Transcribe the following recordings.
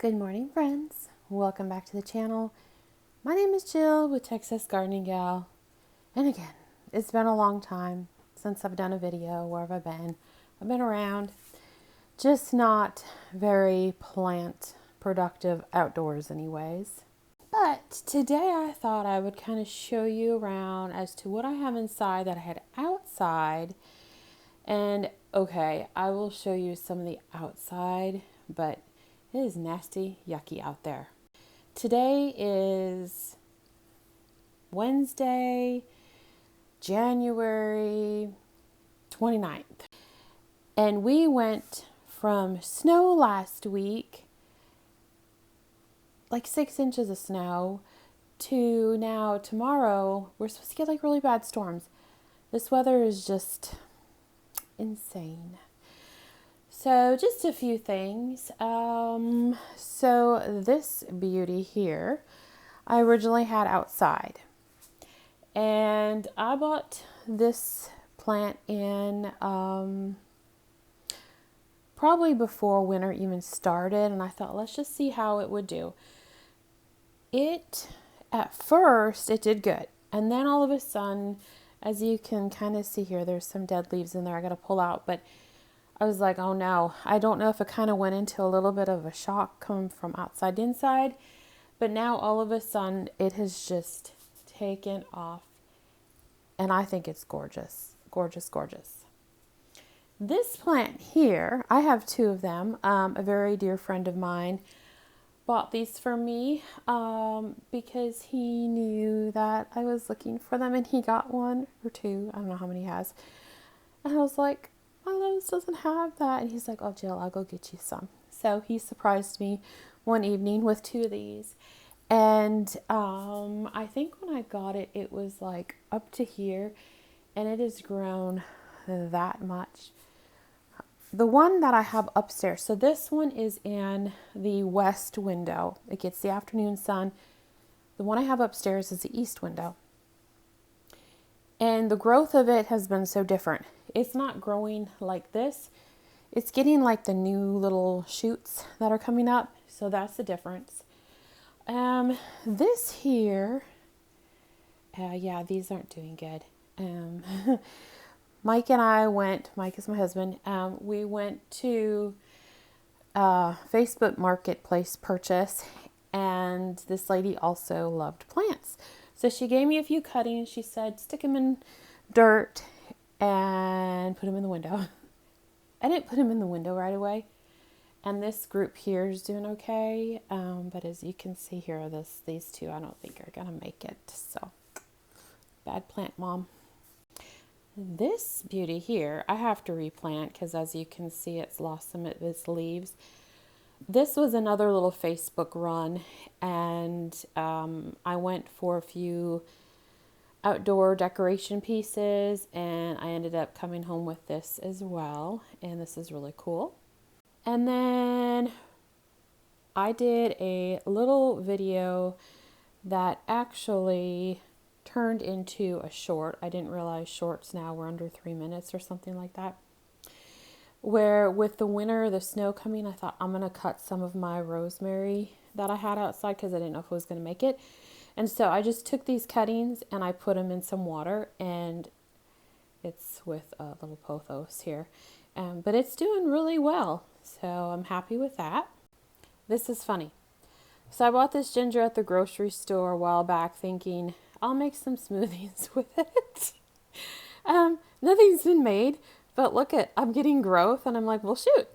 Good morning, friends. Welcome back to the channel. My name is Jill with Texas Gardening Gal. And again, it's been a long time since I've done a video. Where have I been? I've been around, just not very plant productive outdoors anyways. But today I thought I would kind of show you around as to what I have inside that I had outside. And okay, I will show you some of the outside, but it is nasty, yucky out there. Today is Wednesday, January 29th. And we went from snow last week, like 6 inches of snow, to now tomorrow, we're supposed to get like really bad storms. This weather is just insane. So just a few things. So this beauty here, I originally had outside. And I bought this plant in probably before winter even started. And I thought, let's just see how it would do. At first, it did good. And then all of a sudden, as you can kind of see here, there's some dead leaves in there I got to pull out. But I was like, oh no, I don't know if it kind of went into a little bit of a shock coming from outside to inside, but now all of a sudden it has just taken off and I think it's gorgeous, gorgeous, gorgeous. This plant here, I have two of them. A very dear friend of mine bought these for me because he knew that I was looking for them and he got one or two. I don't know how many he has. And I was like, my Lowe's doesn't have that. And he's like, oh, Jill, I'll go get you some. So he surprised me one evening with two of these. And I think when I got it, it was like up to here. And it has grown that much. The one that I have upstairs, so this one is in the west window. It gets the afternoon sun. The one I have upstairs is the east window. And the growth of it has been so different. It's not growing like this. It's getting like the new little shoots that are coming up. So that's the difference. This here, yeah, these aren't doing good. Mike and I went, Mike is my husband, we went to Facebook Marketplace purchase, and this lady also loved plants. So she gave me a few cuttings. She said, stick them in dirt and put them in the window. I didn't put them in the window right away. And this group here is doing okay. But as you can see here, these two I don't think are going to make it. So, bad plant, Mom. This beauty here, I have to replant because as you can see, it's lost some of its leaves. This was another little Facebook run, and I went for a few outdoor decoration pieces, and I ended up coming home with this as well, and this is really cool. And then I did a little video that actually turned into a short. I didn't realize shorts now were under 3 minutes or something like that. Where with the winter, the snow coming, I thought I'm going to cut some of my rosemary that I had outside because I didn't know if it was going to make it. And so I just took these cuttings and I put them in some water, and it's with little pothos here. But it's doing really well. So I'm happy with that. This is funny. So I bought this ginger at the grocery store a while back thinking I'll make some smoothies with it. Nothing's been made. But look I'm getting growth, and I'm like, well, shoot,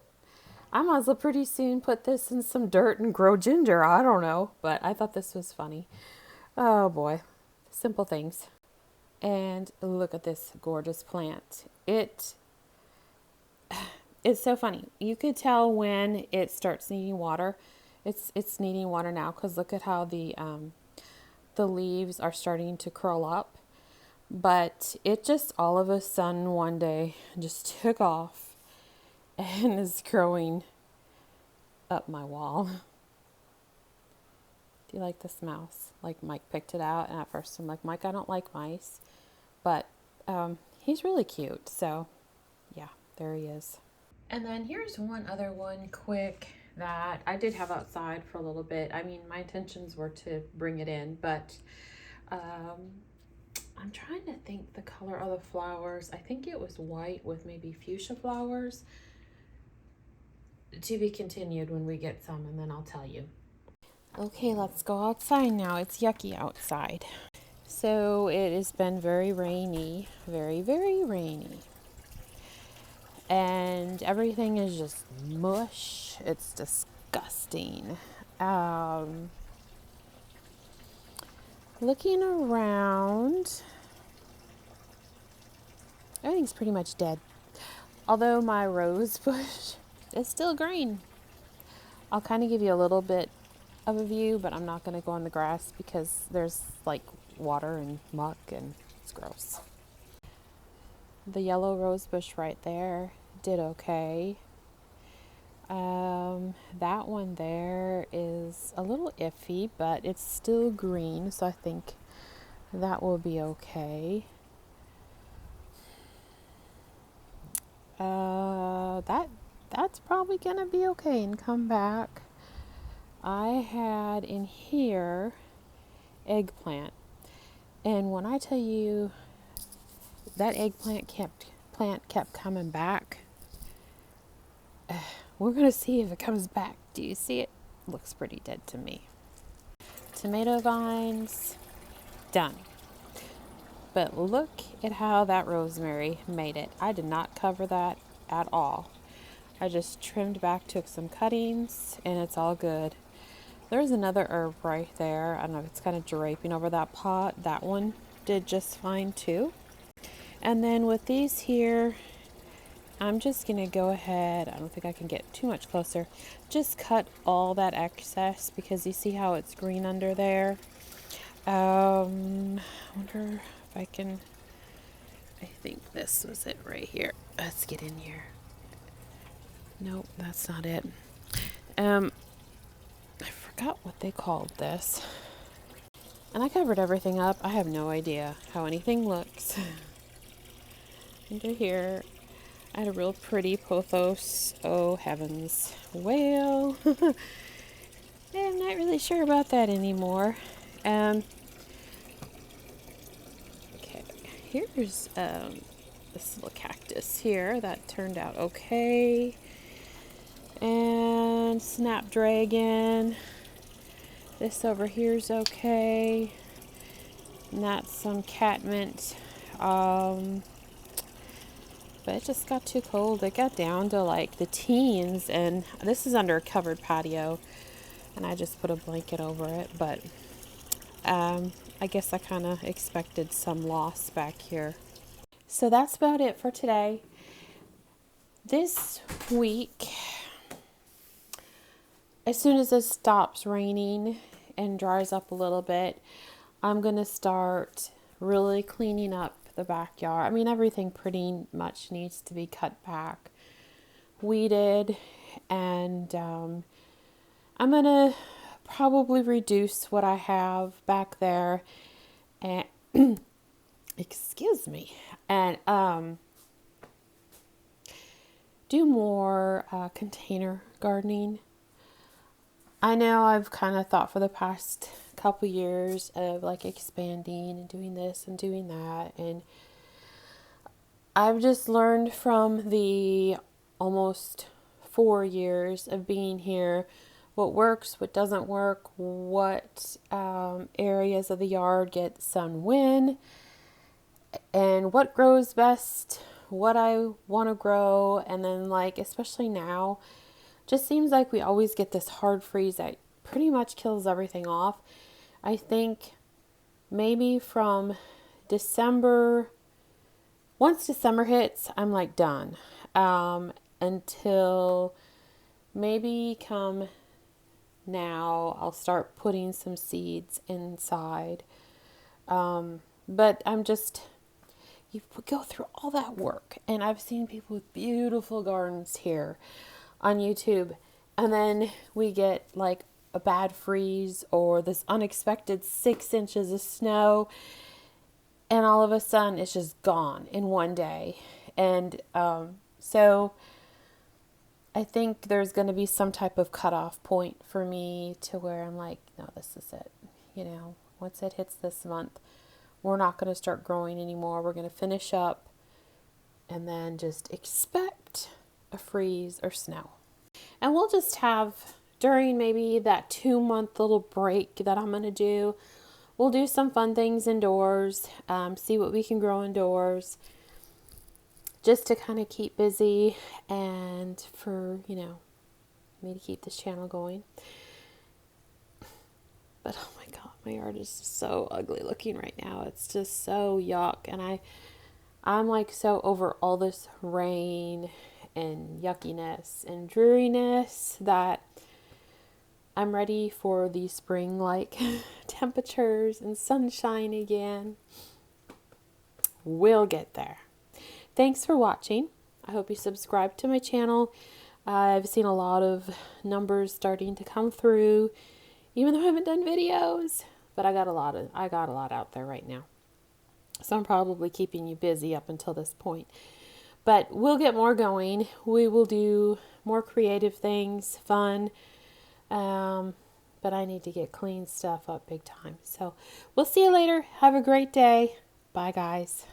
I might as well pretty soon put this in some dirt and grow ginger. I don't know, but I thought this was funny. Oh boy, simple things. And look at this gorgeous plant. It's so funny. You could tell when it starts needing water. It's needing water now because look at how the leaves are starting to curl up. But it just all of a sudden one day just took off and is growing up my wall. Do you like this mouse? Like Mike picked it out, and at first I'm like, Mike, I don't like mice. But he's really cute. So yeah, there he is. And then here's one other one quick that I did have outside for a little bit. I mean, my intentions were to bring it in, but I'm trying to think the color of the flowers. I think it was white with maybe fuchsia flowers. To be continued when we get some, and then I'll tell you. Okay, let's go outside now. It's yucky outside. So it has been very rainy, very, very rainy. And everything is just mush. It's disgusting. Looking around, everything's pretty much dead. Although my rose bush is still green. I'll kind of give you a little bit of a view, but I'm not going to go on the grass because there's like water and muck and it's gross. The yellow rose bush right there did okay. That one there is a little iffy, but it's still green, so I think that will be okay. That's probably gonna be okay and come back. I had in here eggplant, and when I tell you that eggplant kept coming back, we're gonna see if it comes back. Do you see it? Looks pretty dead to me. Tomato vines, done. But look at how that rosemary made it. I did not cover that at all. I just trimmed back, took some cuttings, and it's all good. There's another herb right there. I don't know if it's kind of draping over that pot. That one did just fine too. And then with these here, I'm just going to go ahead. I don't think I can get too much closer. Just cut all that excess because you see how it's green under there. I wonder if I can. I think this was it right here. Let's get in here. Nope, that's not it. I forgot what they called this. And I covered everything up. I have no idea how anything looks. Under here, I had a real pretty pothos. Oh, heavens. Well, I'm not really sure about that anymore. Okay, here's this little cactus here that turned out okay. And snapdragon. This over here's okay. And that's some catmint. But it just got too cold. It got down to like the teens, and this is under a covered patio, and I just put a blanket over it. But I guess I kind of expected some loss back here. So that's about it for today. This week, as soon as it stops raining and dries up a little bit, I'm going to start really cleaning up the backyard. I mean, everything pretty much needs to be cut back, weeded, and I'm going to probably reduce what I have back there and excuse me, and do more container gardening. I know I've kind of thought for the past couple years of like expanding and doing this and doing that, and I've just learned from the almost 4 years of being here what works, what doesn't work, what areas of the yard get sun when, and what grows best, what I want to grow. And then like especially now, just seems like we always get this hard freeze that pretty much kills everything off. I think maybe from December, once December hits, I'm like done. Until maybe come now, I'll start putting some seeds inside. But I'm just, you go through all that work, and I've seen people with beautiful gardens here on YouTube, and then we get like a bad freeze or this unexpected 6 inches of snow, and all of a sudden it's just gone in one day. And so I think there's going to be some type of cutoff point for me to where I'm like, no, this is it. You know, once it hits this month, we're not going to start growing anymore. We're going to finish up and then just expect a freeze or snow. And we'll just have, during maybe that 2-month little break that I'm going to do, we'll do some fun things indoors, see what we can grow indoors, just to kind of keep busy and for, you know, me to keep this channel going. But oh my God, my yard is so ugly looking right now. It's just so yuck. And I'm like so over all this rain and yuckiness and dreariness that I'm ready for the spring-like temperatures and sunshine again. We'll get there. Thanks for watching. I hope you subscribe to my channel. I've seen a lot of numbers starting to come through, even though I haven't done videos, but I got a lot out there right now. So I'm probably keeping you busy up until this point. But we'll get more going. We will do more creative things, fun. But I need to get clean stuff up big time. So we'll see you later. Have a great day. Bye, guys.